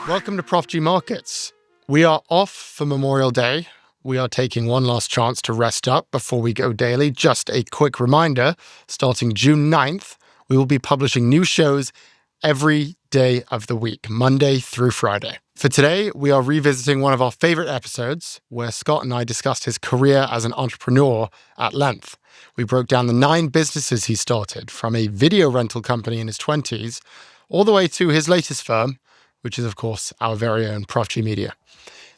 Welcome to Prof G Markets. We are off for Memorial Day. We are taking one last chance to rest up before we go daily. Just a quick reminder, starting June 9th, we will be publishing new shows every day of the week, Monday through Friday. For today, we are revisiting one of our favorite episodes where Scott and I discussed his career as an entrepreneur at length. We broke down the 9 businesses he started, from a video rental company in his 20s all the way to his latest firm, which is, of course, our very own Prof G Media.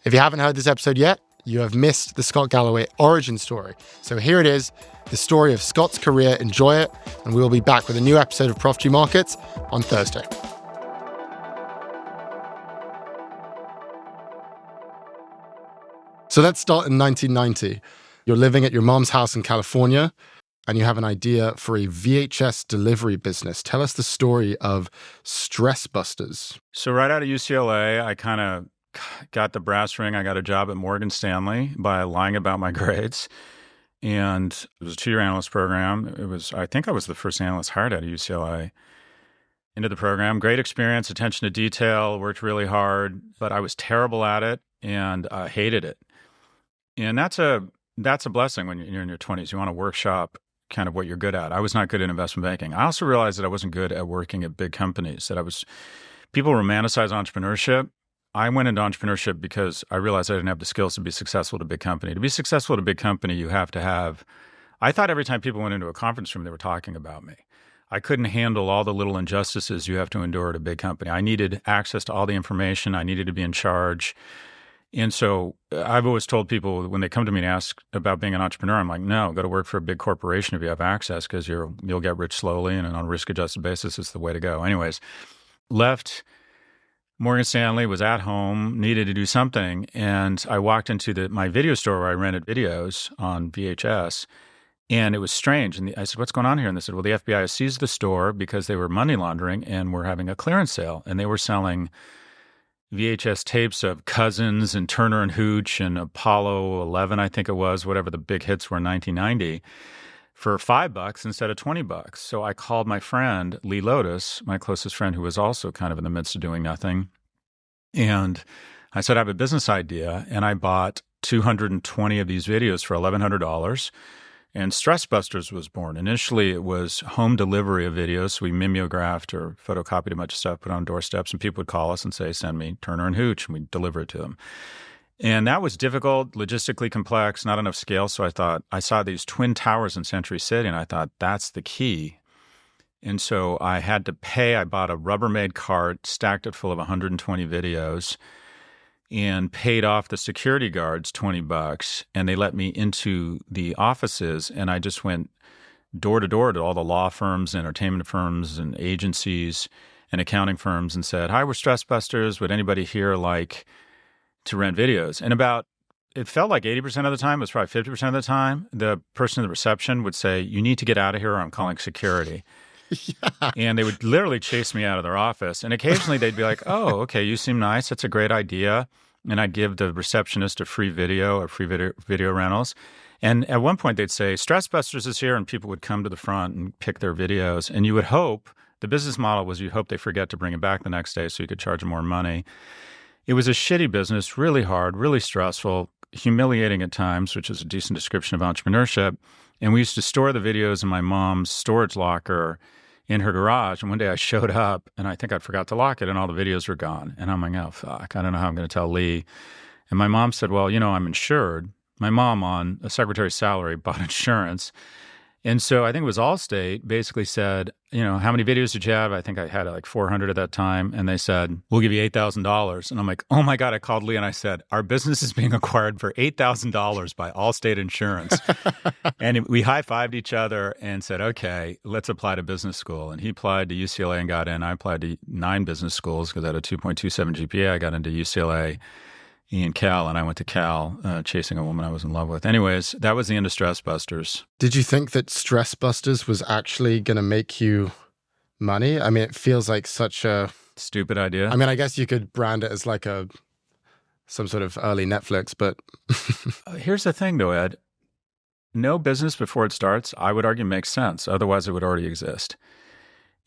If you haven't heard this episode yet, you have missed the Scott Galloway origin story. So here it is, the story of Scott's career. Enjoy it, and we will be back with a new episode of Prof G Markets on Thursday. So let's start in 1990. You're living at your mom's house in California, and you have an idea for a VHS delivery business. Tell us the story of Stress Busters. So right out of UCLA, I kind of got the brass ring. I got a job at Morgan Stanley by lying about my grades. And it was a 2-year analyst program. I think I was the first analyst hired out of UCLA into the program. Great experience, attention to detail, worked really hard, but I was terrible at it and hated it. And that's a blessing when you're in your 20s. You want to workshop kind of what you're good at. I was not good at investment banking. I also realized that I wasn't good at working at big companies, people romanticize entrepreneurship. I went into entrepreneurship because I realized I didn't have the skills to be successful at a big company. To be successful at a big company, you have to have, I thought every time people went into a conference room, they were talking about me. I couldn't handle all the little injustices you have to endure at a big company. I needed access to all the information. I needed to be in charge. And so I've always told people when they come to me and ask about being an entrepreneur, I'm like, no, go to work for a big corporation if you have access, because you'll get rich slowly, and on a risk-adjusted basis, it's the way to go. Anyways, left Morgan Stanley, was at home, needed to do something, and I walked into my video store where I rented videos on VHS, and it was strange. And I said, what's going on here? And they said, well, the FBI has seized the store because they were money laundering and were having a clearance sale, and they were selling VHS tapes of Cousins and Turner and Hooch and Apollo 11, I think it was, whatever the big hits were in 1990, for $5 instead of $20. So I called my friend, Lee Lotus, my closest friend, who was also kind of in the midst of doing nothing. And I said, I have a business idea. And I bought 220 of these videos for $1,100. And Stress Busters was born. Initially, it was home delivery of videos. So we mimeographed or photocopied a bunch of stuff, put on doorsteps, and people would call us and say, send me Turner and Hooch, and we'd deliver it to them. And that was difficult, logistically complex, not enough scale. So I saw these twin towers in Century City, and I thought, that's the key. And so I had to pay. I bought a Rubbermaid cart, stacked it full of 120 videos, and paid off the security guards $20, and they let me into the offices, and I just went door to door to all the law firms, entertainment firms, and agencies and accounting firms and said, hi, we're Stress Busters. Would anybody here like to rent videos? And it felt like 80% of the time, it was probably 50% of the time, the person in the reception would say, you need to get out of here or I'm calling security. Yeah. And they would literally chase me out of their office. And occasionally they'd be like, oh, okay, you seem nice. That's a great idea. And I'd give the receptionist a free video rentals. And at one point they'd say, Stress Busters is here. And people would come to the front and pick their videos. And you would hope, the business model was you hope they forget to bring it back the next day so you could charge them more money. It was a shitty business, really hard, really stressful, humiliating at times, which is a decent description of entrepreneurship. And we used to store the videos in my mom's storage locker in her garage. And one day I showed up and I think I'd forgot to lock it and all the videos were gone. And I'm like, oh, fuck, I don't know how I'm going to tell Lee. And my mom said, well, I'm insured. My mom, on a secretary's salary, bought insurance. And so I think it was Allstate basically said, how many videos did you have? I think I had like 400 at that time. And they said, we'll give you $8,000. And I'm like, oh my God, I called Lee and I said, our business is being acquired for $8,000 by Allstate Insurance. And we high-fived each other and said, okay, let's apply to business school. And he applied to UCLA and got in. I applied to 9 business schools because I had a 2.27 GPA. I got into UCLA and Cal, and I went to Cal chasing a woman I was in love with. Anyways, that was the end of Stress Busters. Did you think that Stress Busters was actually going to make you money? I mean, it feels like such a stupid idea. I mean, I guess you could brand it as like some sort of early Netflix, but here's the thing though, Ed. No business before it starts, I would argue, makes sense. Otherwise, it would already exist.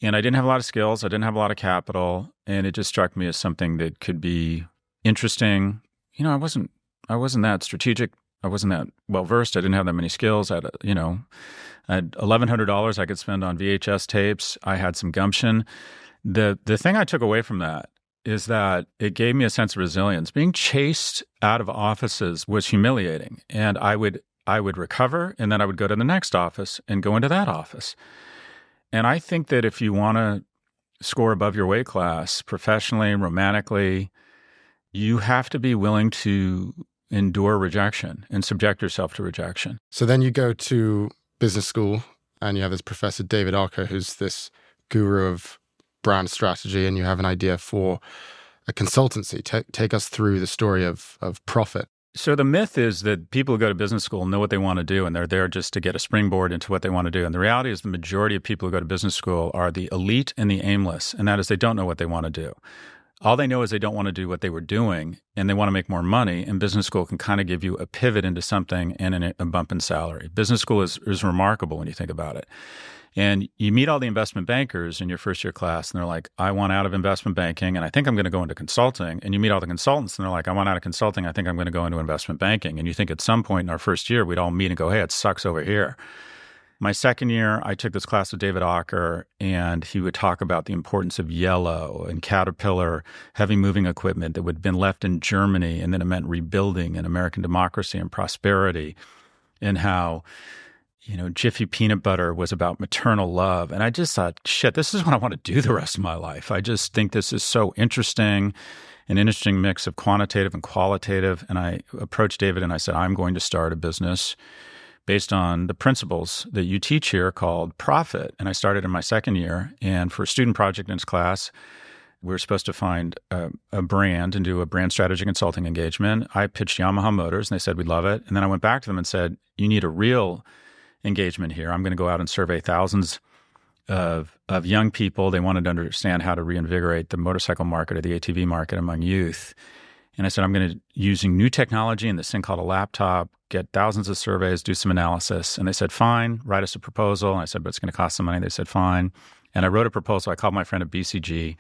And I didn't have a lot of skills. I didn't have a lot of capital. And it just struck me as something that could be interesting. I wasn't that strategic. I wasn't that well versed. I didn't have that many skills. I had $1,100 I could spend on VHS tapes. I had some gumption. The thing I took away from that is that it gave me a sense of resilience. Being chased out of offices was humiliating, and I would recover, and then I would go to the next office and go into that office. And I think that if you want to score above your weight class professionally, romantically, you have to be willing to endure rejection and subject yourself to rejection. So then you go to business school and you have this Professor David Archer, who's this guru of brand strategy, and you have an idea for a consultancy. Take us through the story of Profit. So the myth is that people who go to business school know what they want to do, and they're there just to get a springboard into what they want to do. And the reality is the majority of people who go to business school are the elite and the aimless, and that is they don't know what they want to do. All they know is they don't want to do what they were doing, and they want to make more money, and business school can kind of give you a pivot into something and a bump in salary. Business school is remarkable when you think about it. And you meet all the investment bankers in your first year class, and they're like, I want out of investment banking, and I think I'm going to go into consulting. And you meet all the consultants, and they're like, I want out of consulting, I think I'm going to go into investment banking. And you think at some point in our first year, we'd all meet and go, hey, it sucks over here. My second year, I took this class with David Archer, and he would talk about the importance of Yellow and Caterpillar, heavy moving equipment that would have been left in Germany, and then it meant rebuilding and American democracy and prosperity, and how Jiffy peanut butter was about maternal love. And I just thought, shit, this is what I want to do the rest of my life. I just think this is so interesting, an interesting mix of quantitative and qualitative. And I approached David and I said, I'm going to start a business based on the principles that you teach here called Profit. And I started in my second year. And for a student project in his class, we were supposed to find a brand and do a brand strategy consulting engagement. I pitched Yamaha Motors and they said, we'd love it. And then I went back to them and said, you need a real engagement here. I'm going to go out and survey thousands of young people. They wanted to understand how to reinvigorate the motorcycle market or the ATV market among youth. And I said, I'm going to using new technology and this thing called a laptop, get thousands of surveys, do some analysis. And they said, fine, write us a proposal. And I said, but it's going to cost some money. They said, fine. And I wrote a proposal. I called my friend at BCG,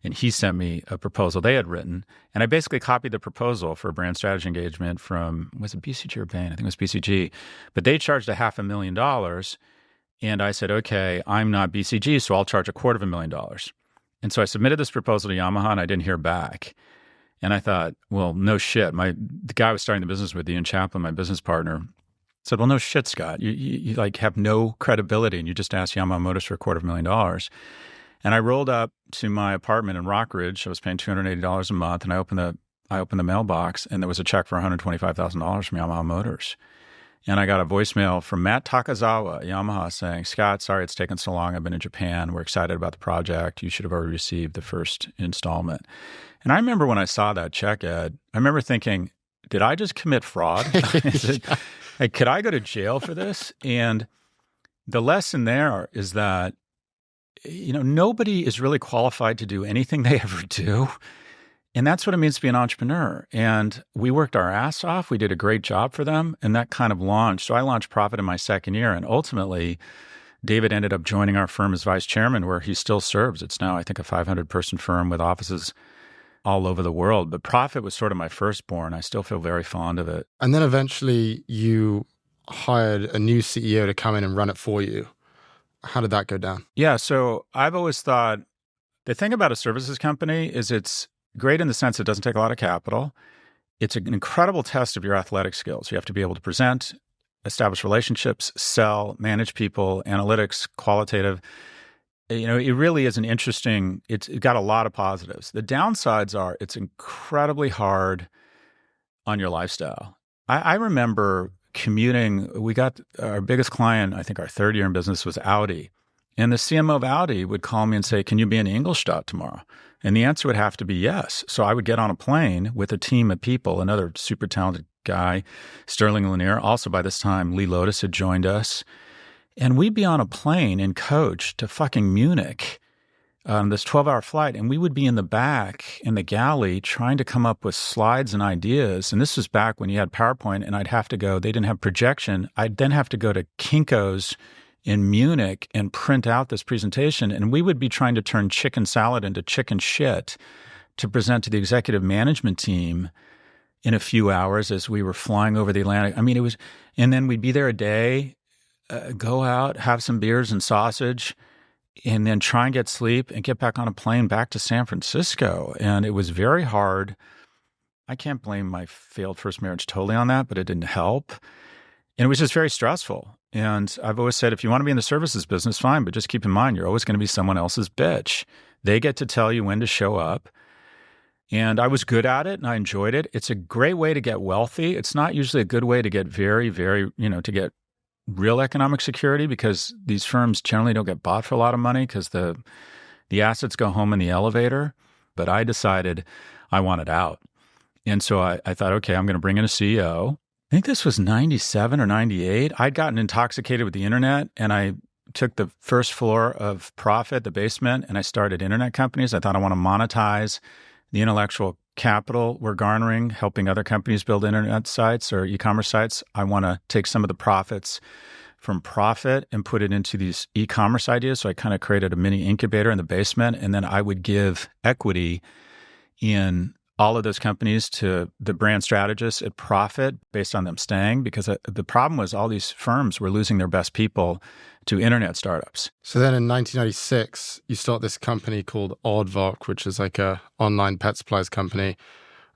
and he sent me a proposal they had written. And I basically copied the proposal for a brand strategy engagement from, was it BCG or Bain? I think it was BCG. But they charged $500,000. And I said, okay, I'm not BCG, so I'll charge $250,000. And so I submitted this proposal to Yamaha, and I didn't hear back. And I thought, well, no shit. The guy I was starting the business with, Ian Chaplin, my business partner, said, well, no shit, Scott. You like have no credibility, and you just asked Yamaha Motors for $250,000. And I rolled up to my apartment in Rockridge. I was paying $280 a month, and I opened the mailbox, and there was a check for $125,000 from Yamaha Motors. And I got a voicemail from Matt Takazawa, Yamaha, saying, Scott, sorry it's taken so long. I've been in Japan. We're excited about the project. You should have already received the first installment. And I remember when I saw that check, Ed, I remember thinking, did I just commit fraud? Could I go to jail for this? And the lesson there is that nobody is really qualified to do anything they ever do. And that's what it means to be an entrepreneur. And we worked our ass off. We did a great job for them. And that kind of launched. So I launched Profit in my second year. And ultimately, David ended up joining our firm as vice chairman, where he still serves. It's now, I think, a 500-person firm with offices all over the world. But Profit was sort of my firstborn. I still feel very fond of it. And then eventually you hired a new CEO to come in and run it for you. How did that go down? Yeah, so I've always thought the thing about a services company is it's great in the sense it doesn't take a lot of capital. It's an incredible test of your athletic skills. You have to be able to present, establish relationships, sell, manage people, analytics, qualitative. It really is it's got a lot of positives. The downsides are it's incredibly hard on your lifestyle. I remember commuting. We got our biggest client, I think our third year in business, was Audi. And the CMO of Audi would call me and say, can you be in Ingolstadt tomorrow? And the answer would have to be yes. So I would get on a plane with a team of people, another super talented guy, Sterling Lanier. Also, by this time, Lee Lotus had joined us. And we'd be on a plane and coach to fucking Munich, this 12-hour flight. And we would be in the back in the galley trying to come up with slides and ideas. And this was back when you had PowerPoint, and I'd have to go, they didn't have projection. I'd then have to go to Kinko's in Munich and print out this presentation. And we would be trying to turn chicken salad into chicken shit to present to the executive management team in a few hours as we were flying over the Atlantic. I mean, it was, and then we'd be there a day, go out, have some beers and sausage, and then try and get sleep and get back on a plane back to San Francisco. And it was very hard. I can't blame my failed first marriage totally on that, but it didn't help. And it was just very stressful. And I've always said, if you want to be in the services business, fine, but just keep in mind, you're always going to be someone else's bitch. They get to tell you when to show up. And I was good at it and I enjoyed it. It's a great way to get wealthy. It's not usually a good way to get very, very, to get real economic security, because these firms generally don't get bought for a lot of money because the assets go home in the elevator. But I decided I wanted out. And so I thought, okay, I'm going to bring in a CEO. I think this was 97 or 98. I'd gotten intoxicated with the internet and I took the first floor of Profit, the basement, and I started internet companies. I thought I want to monetize the intellectual capital we're garnering, helping other companies build internet sites or e-commerce sites. I want to take some of the profits from Profit and put it into these e-commerce ideas. So I kind of created a mini incubator in the basement, and then I would give equity in all of those companies to the brand strategists at Profit based on them staying, because the problem was all these firms were losing their best people to internet startups. So then in 1996, you start this company called Aardvark, which is like a online pet supplies company.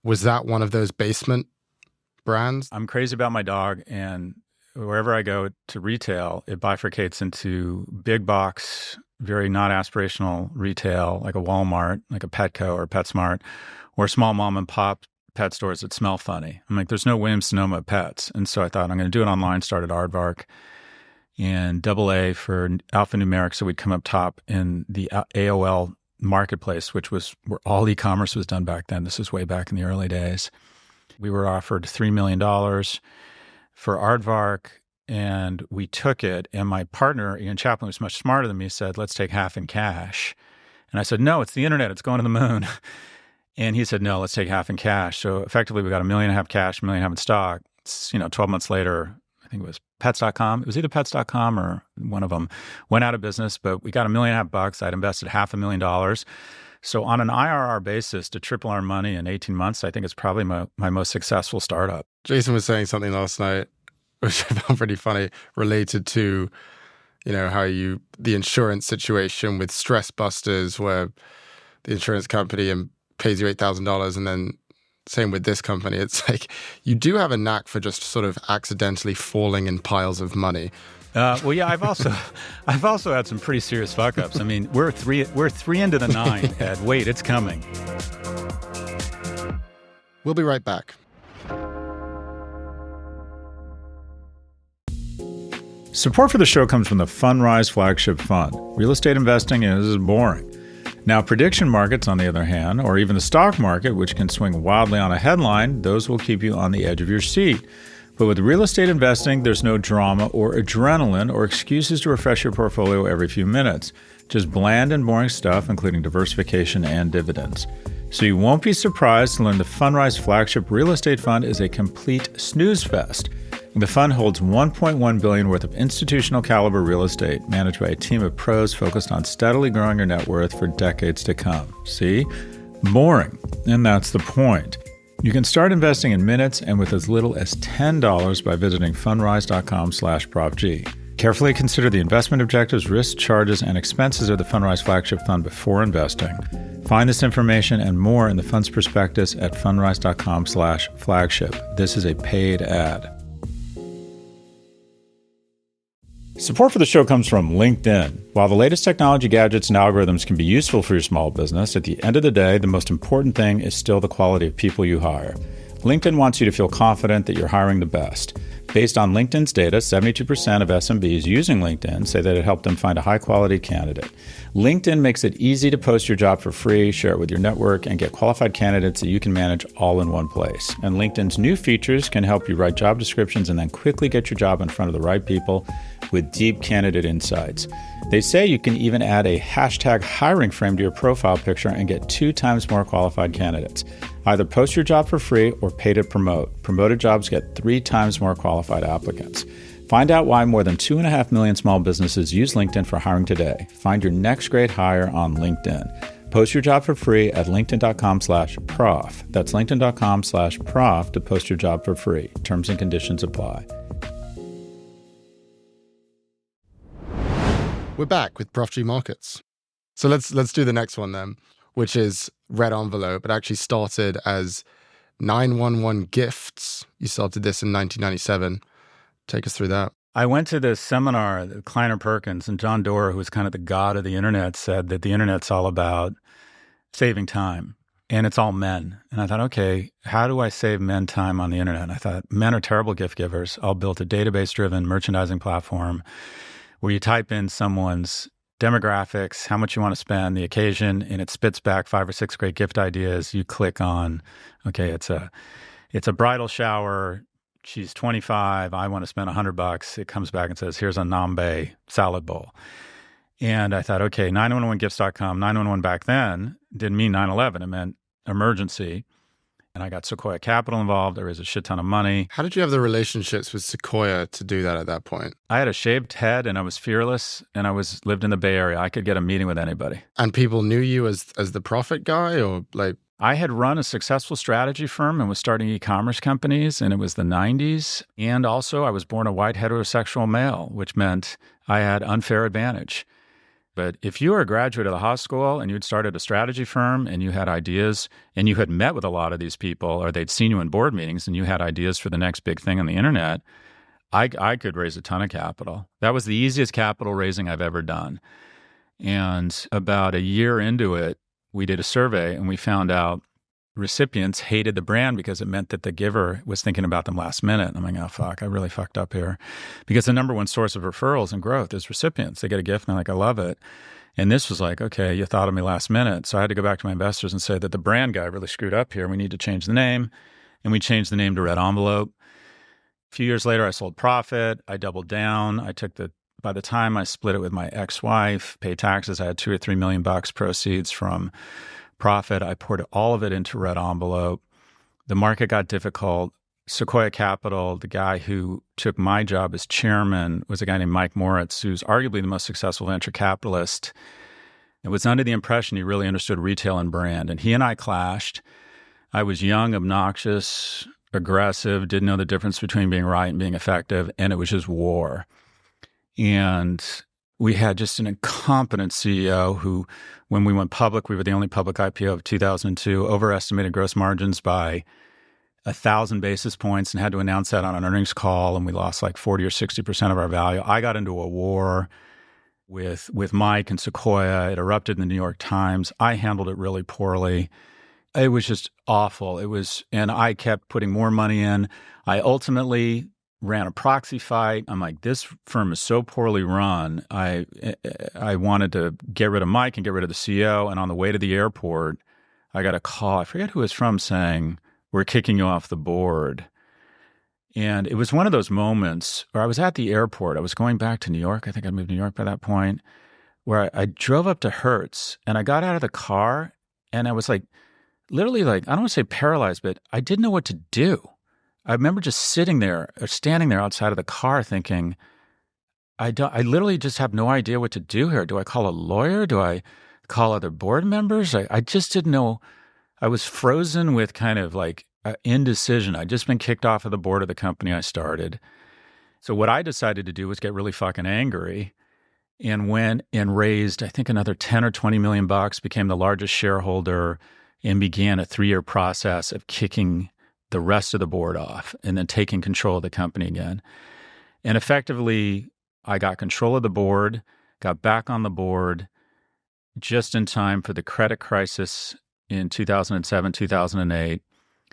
Was that one of those basement brands? I'm crazy about my dog, and wherever I go to retail, it bifurcates into big box, very not aspirational retail, like a Walmart, like a Petco or PetSmart, or small mom and pop pet stores that smell funny. I'm like, there's no Williams-Sonoma pets. And so I thought, I'm going to do it online, started Aardvark, and AA for alphanumeric, so we'd come up top in the AOL marketplace, which was where all e-commerce was done back then. This is way back in the early days. We were offered $3 million for Aardvark, and we took it. And my partner, Ian Chaplin, who's much smarter than me, said, let's take half in cash. And I said, no, it's the internet. It's going to the moon. And he said, no, let's take half in cash. So effectively, we got $1.5 million cash, $1.5 million in stock. It's, 12 months later, I think it was Pets.com. It was either Pets.com or one of them went out of business, but we got $1.5 million. I'd invested $500,000. So on an IRR basis, to triple our money in 18 months, I think it's probably my most successful startup. Jason was saying something last night, which I found pretty funny, related to, how the insurance situation with Stress Busters, where the insurance company pays you $8,000, and then same with this company. It's like you do have a knack for just sort of accidentally falling in piles of money. Well, yeah, I've also had some pretty serious fuck ups. I mean, we're three into the nine, Ed. Wait, it's coming. We'll be right back. Support for the show comes from the Fundrise Flagship Fund. Real estate investing is boring. Now, prediction markets, on the other hand, or even the stock market, which can swing wildly on a headline, those will keep you on the edge of your seat. But with real estate investing, there's no drama or adrenaline or excuses to refresh your portfolio every few minutes. Just bland and boring stuff, including diversification and dividends. So you won't be surprised to learn the Fundrise Flagship Real Estate Fund is a complete snooze fest. The fund holds $1.1 billion worth of institutional caliber real estate managed by a team of pros focused on steadily growing your net worth for decades to come. See? Boring. And that's the point. You can start investing in minutes and with as little as $10 by visiting fundrise.com/Prof G. Carefully consider the investment objectives, risks, charges, and expenses of the Fundrise Flagship Fund before investing. Find this information and more in the fund's prospectus at fundrise.com/flagship. This is a paid ad. Support for the show comes from LinkedIn. While the latest technology gadgets and algorithms can be useful for your small business, at the end of the day, the most important thing is still the quality of people you hire. LinkedIn wants you to feel confident that you're hiring the best. Based on LinkedIn's data, 72% of SMBs using LinkedIn say that it helped them find a high-quality candidate. LinkedIn makes it easy to post your job for free, share it with your network, and get qualified candidates that you can manage all in one place. And LinkedIn's new features can help you write job descriptions and then quickly get your job in front of the right people with deep candidate insights. They say you can even add a hashtag hiring frame to your profile picture and get 2 times more qualified candidates. Either post your job for free or pay to promote. Promoted jobs get 3 times more qualified applicants. Find out why more than 2.5 million small businesses use LinkedIn for hiring today. Find your next great hire on LinkedIn. Post your job for free at linkedin.com/prof. That's linkedin.com/prof to post your job for free. Terms and conditions apply. We're back with Prof G Markets. So let's do the next one then, which is Red Envelope. It actually started as 911 Gifts. You started this in 1997. Take us through that. I went to this seminar at Kleiner Perkins, and John Doerr, who was kind of the god of the internet, said that the internet's all about saving time, and it's all men. And I thought, okay, how do I save men time on the internet? And I thought, men are terrible gift givers. I'll build a database-driven merchandising platform where you type in someone's demographics, how much you want to spend, the occasion, and it spits back 5 or 6 great gift ideas. You click on, okay, it's a bridal shower. She's 25. I want to spend $100. It comes back and says, here's a Nambe salad bowl. And I thought, okay, 911gifts.com, 911 back then didn't mean 9/11. It meant emergency. And I got Sequoia Capital involved. There was a shit ton of money. How did you have the relationships with Sequoia to do that at that point? I had a shaved head and I was fearless and I lived in the Bay Area. I could get a meeting with anybody. And people knew you as the profit guy, or like? I had run a successful strategy firm and was starting e-commerce companies, and it was the 90s. And also I was born a white heterosexual male, which meant I had unfair advantage. But if you were a graduate of the Haas School and you'd started a strategy firm and you had ideas and you had met with a lot of these people, or they'd seen you in board meetings and you had ideas for the next big thing on the internet, I could raise a ton of capital. That was the easiest capital raising I've ever done. And about a year into it, we did a survey and we found out recipients hated the brand because it meant that the giver was thinking about them last minute. I'm like, oh, fuck, I really fucked up here. Because the number one source of referrals and growth is recipients. They get a gift and they're like, I love it. And this was like, okay, you thought of me last minute. So I had to go back to my investors and say that the brand guy really screwed up here. We need to change the name. And we changed the name to Red Envelope. A few years later, I sold Profit. I doubled down. By the time I split it with my ex-wife, paid taxes, I had $2 or $3 million proceeds from Profit. I poured all of it into Red Envelope. The market got difficult. Sequoia Capital, the guy who took my job as chairman, was a guy named Mike Moritz, who's arguably the most successful venture capitalist. It was under the impression he really understood retail and brand. And he and I clashed. I was young, obnoxious, aggressive, didn't know the difference between being right and being effective, and it was just war. And we had just an incompetent CEO who, when we went public, we were the only public IPO of 2002, overestimated gross margins by 1,000 basis points and had to announce that on an earnings call, and we lost like 40 or 60% of our value. I got into a war with Mike and Sequoia. It erupted in the New York Times. I handled it really poorly. It was just awful. And I kept putting more money in. I ultimately ran a proxy fight. I'm like, this firm is so poorly run. I wanted to get rid of Mike and get rid of the CEO. And on the way to the airport, I got a call. I forget who it was from, saying, we're kicking you off the board. And it was one of those moments where I was at the airport. I was going back to New York. I think I'd moved to New York by that point, where I drove up to Hertz and I got out of the car and I was like, literally like, I don't want to say paralyzed, but I didn't know what to do. I remember just sitting there or standing there outside of the car thinking, I literally just have no idea what to do here. Do I call a lawyer? Do I call other board members? I just didn't know. I was frozen with kind of like indecision. I'd just been kicked off of the board of the company I started. So what I decided to do was get really fucking angry and went and raised, I think, another 10 or 20 million bucks, became the largest shareholder, and began a 3-year process of kicking the rest of the board off and then taking control of the company again. And effectively, I got control of the board, got back on the board just in time for the credit crisis in 2007, 2008.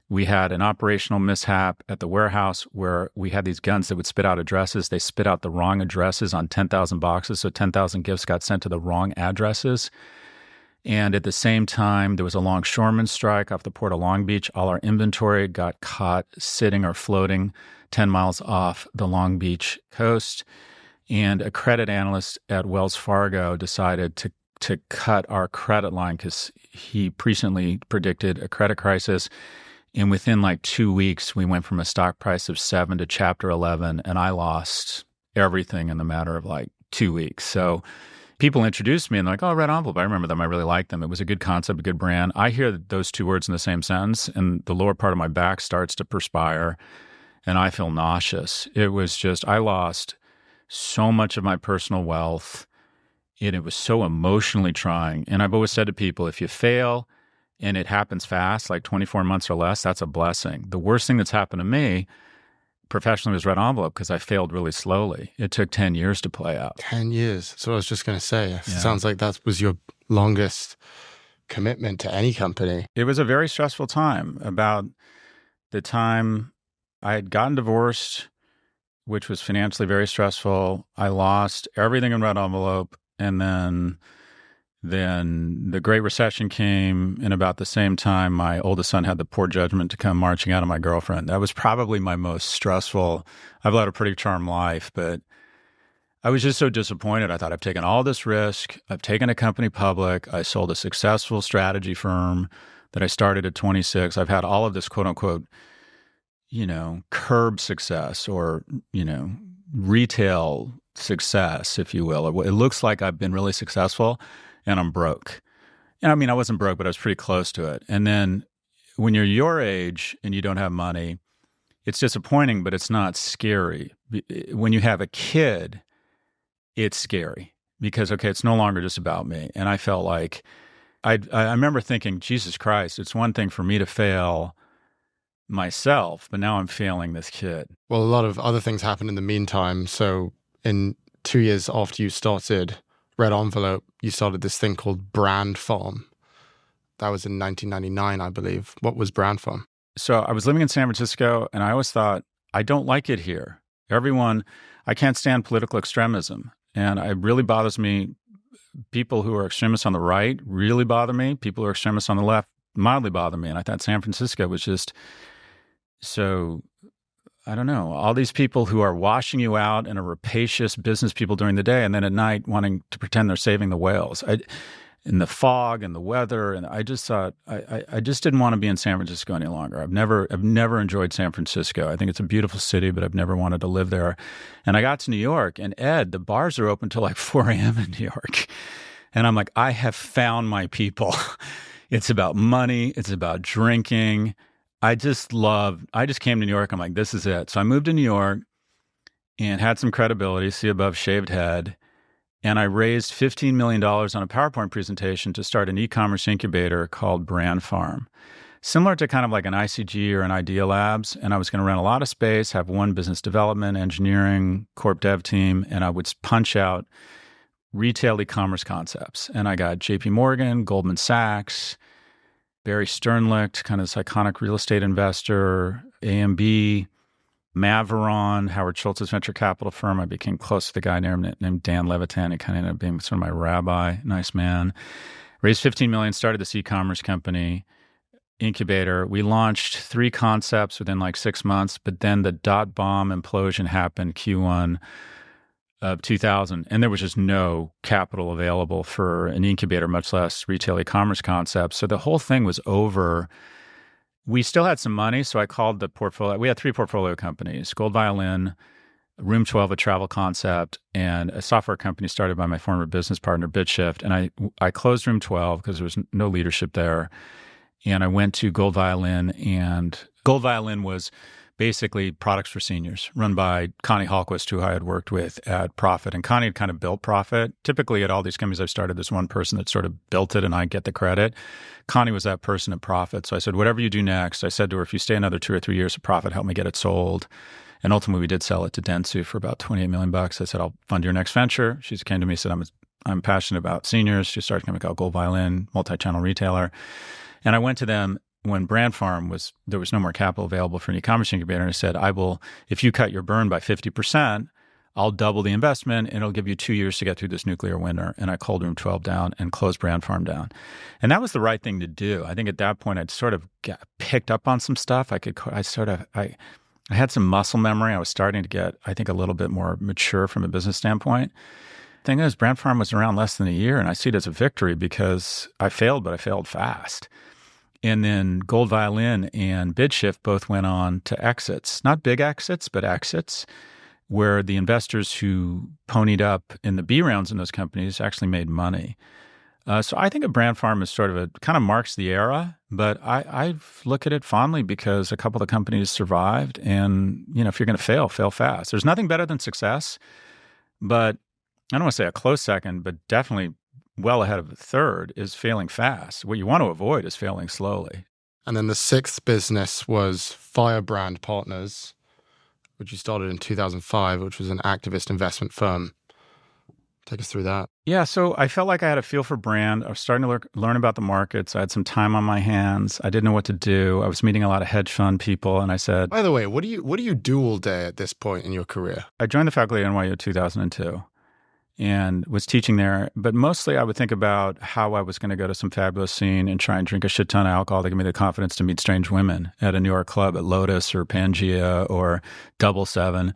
We had an operational mishap at the warehouse where we had these guns that would spit out addresses. They spit out the wrong addresses on 10,000 boxes, so 10,000 gifts got sent to the wrong addresses. And at the same time, there was a longshoreman strike off the port of Long Beach. All our inventory got caught sitting or floating 10 miles off the Long Beach coast. And a credit analyst at Wells Fargo decided to cut our credit line because he presciently predicted a credit crisis. And within like 2 weeks, we went from a stock price of 7 to chapter 11, and I lost everything in the matter of like 2 weeks. So people introduced me and they're like, oh, Red Envelope. I remember them. I really liked them. It was a good concept, a good brand. I hear those two words in the same sentence and the lower part of my back starts to perspire and I feel nauseous. It was just, I lost so much of my personal wealth and it was so emotionally trying. And I've always said to people, if you fail and it happens fast, like 24 months or less, that's a blessing. The worst thing that's happened to me professionally was Red Envelope because I failed really slowly. It took 10 years to play out. 10 years. So I was just going to say, it Yeah. sounds like that was your longest commitment to any company. It was a very stressful time. About the time I had gotten divorced, which was financially very stressful. I lost everything in Red Envelope. And then the Great Recession came. And about the same time, my oldest son had the poor judgment to come marching out of my girlfriend. That was probably my most stressful. I've led a pretty charmed life, but I was just so disappointed. I thought I've taken all this risk. I've taken a company public. I sold a successful strategy firm that I started at 26. I've had all of this quote unquote, curb success or, retail success, if you will. It looks like I've been really successful and I'm broke. And I mean, I wasn't broke, but I was pretty close to it. And then when you're your age and you don't have money, it's disappointing, but it's not scary. When you have a kid, it's scary because, okay, it's no longer just about me. And I felt like I remember thinking, Jesus Christ, it's one thing for me to fail myself, but now I'm failing this kid. Well, a lot of other things happened in the meantime. So in 2 years after you started Red Envelope, you started this thing called Brand Farm. That was in 1999, I believe. What was Brand Farm? So I was living in San Francisco and I always thought, I don't like it here. I can't stand political extremism. And it really bothers me. People who are extremists on the right really bother me. People who are extremists on the left mildly bother me. And I thought San Francisco was just so, I don't know, all these people who are washing you out and are rapacious business people during the day and then at night wanting to pretend they're saving the whales. In the fog and the weather, and I just thought I just didn't want to be in San Francisco any longer. I've never enjoyed San Francisco. I think it's a beautiful city, but I've never wanted to live there. And I got to New York, and Ed, the bars are open till like 4 a.m. in New York, and I'm like, I have found my people. It's about money. It's about drinking. I just came to New York. I'm like, this is it. So I moved to New York and had some credibility, see above shaved head. And I raised $15 million on a PowerPoint presentation to start an e-commerce incubator called Brand Farm, similar to kind of like an ICG or an Idea Labs. And I was going to rent a lot of space, have one business development, engineering, corp dev team, and I would punch out retail e-commerce concepts. And I got JP Morgan, Goldman Sachs, Barry Sternlicht, kind of this iconic real estate investor, AMB, Maveron, Howard Schultz's venture capital firm. I became close to the guy named Dan Levitan. He kind of ended up being sort of my rabbi, nice man. Raised $15 million, started this e-commerce company, Incubator. We launched 3 concepts within like 6 months, but then the dot-bomb implosion happened Q1 of 2000, and there was just no capital available for an incubator, much less retail e-commerce concepts. So the whole thing was over. We still had some money, so I called the portfolio. We had 3 portfolio companies: Gold Violin, Room 12, a travel concept, and a software company started by my former business partner, BitShift. And I closed Room 12 because there was no leadership there. And I went to Gold Violin, and Gold Violin was basically products for seniors, run by Connie Hallquist, who I had worked with at Profit. And Connie had kind of built Profit. Typically at all these companies I've started, there's one person that sort of built it and I get the credit. Connie was that person at Profit. So I said, whatever you do next, I said to her, if you stay another 2 or 3 years at Profit, help me get it sold. And ultimately we did sell it to Dentsu for about $28 million. I said, I'll fund your next venture. She came to me and said, I'm passionate about seniors. She started a company called Gold Violin, multi-channel retailer. And I went to them when Brand Farm there was no more capital available for an e-commerce incubator. And I said, if you cut your burn by 50%, I'll double the investment and it'll give you 2 years to get through this nuclear winter. And I called Room 12 down and closed Brand Farm down. And that was the right thing to do. I think at that point, I'd sort of picked up on some stuff. I had some muscle memory. I was starting to get, I think, a little bit more mature from a business standpoint. The thing is, Brand Farm was around less than a year, and I see it as a victory because I failed, but I failed fast. And then Gold Violin and BidShift both went on to exits. Not big exits, but exits. where the investors who ponied up in the B rounds in those companies actually made money. So I think a brand farm is sort of kind of marks the era, but I look at it fondly because a couple of the companies survived. And, if you're going to fail, fail fast. There's nothing better than success, but I don't want to say a close second, but definitely well ahead of a third is failing fast. What you want to avoid is failing slowly. And then the sixth business was Firebrand Partners, which you started in 2005, which was an activist investment firm. Take us through that. Yeah, so I felt like I had a feel for brand. I was starting to learn about the markets. I had some time on my hands. I didn't know what to do. I was meeting a lot of hedge fund people, and I said, by the way, what do you do all day at this point in your career? I joined the faculty at NYU in 2002 and was teaching there. But mostly I would think about how I was going to go to some fabulous scene and try and drink a shit ton of alcohol to give me the confidence to meet strange women at a New York club at Lotus or Pangea or Double Seven.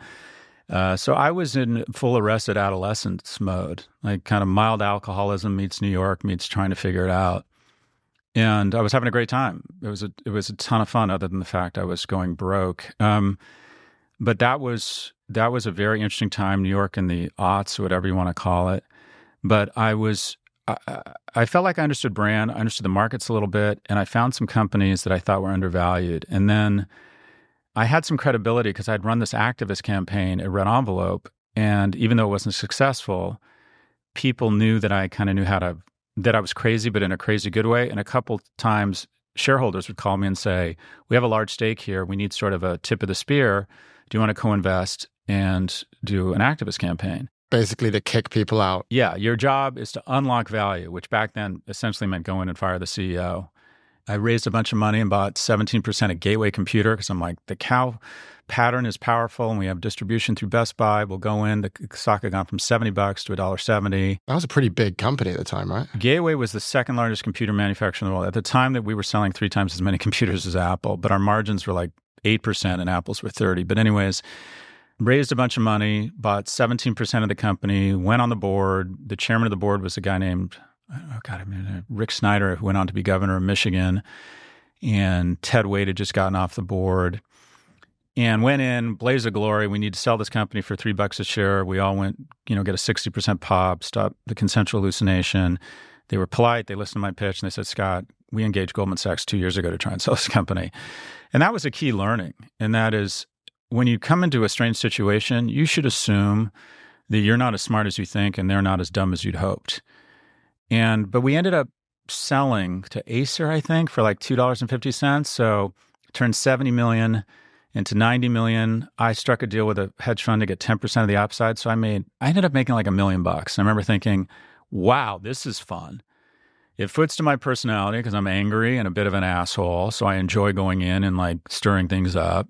So I was in full arrested adolescence mode, like kind of mild alcoholism meets New York meets trying to figure it out. And I was having a great time. It was a ton of fun other than the fact I was going broke. But that was a very interesting time, New York in the aughts, whatever you want to call it. But I felt like I understood brand, I understood the markets a little bit, and I found some companies that I thought were undervalued. And then I had some credibility because I'd run this activist campaign at Red Envelope. And even though it wasn't successful, people knew that I kind of knew that I was crazy, but in a crazy good way. And a couple times shareholders would call me and say, we have a large stake here. We need sort of a tip of the spear. Do you want to co-invest and do an activist campaign? Basically to kick people out. Yeah, your job is to unlock value, which back then essentially meant go in and fire the CEO. I raised a bunch of money and bought 17% of Gateway Computer because I'm like, the cow pattern is powerful and we have distribution through Best Buy. We'll go in. The stock had gone from $70 to $1.70. That was a pretty big company at the time, right? Gateway was the second largest computer manufacturer in the world. At the time that we were selling 3 times as many computers as Apple, but our margins were like 8% and Apple's were 30%. But anyways, raised a bunch of money, bought 17% of the company, went on the board. The chairman of the board was a guy named Rick Snyder, who went on to be governor of Michigan, and Ted Wade had just gotten off the board and went in, blaze of glory. We need to sell this company for $3 a share. We all went, get a 60% pop, stop the consensual hallucination. They were polite. They listened to my pitch and they said, Scott, we engaged Goldman Sachs 2 years ago to try and sell this company. And that was a key learning. And that is when you come into a strange situation, you should assume that you're not as smart as you think and they're not as dumb as you'd hoped. But we ended up selling to Acer, I think, for like $2.50. So turned $70 million into $90 million. I struck a deal with a hedge fund to get 10% of the upside. So I ended up making like $1 million. I remember thinking, wow, this is fun. It fits to my personality because I'm angry and a bit of an asshole. So I enjoy going in and like stirring things up.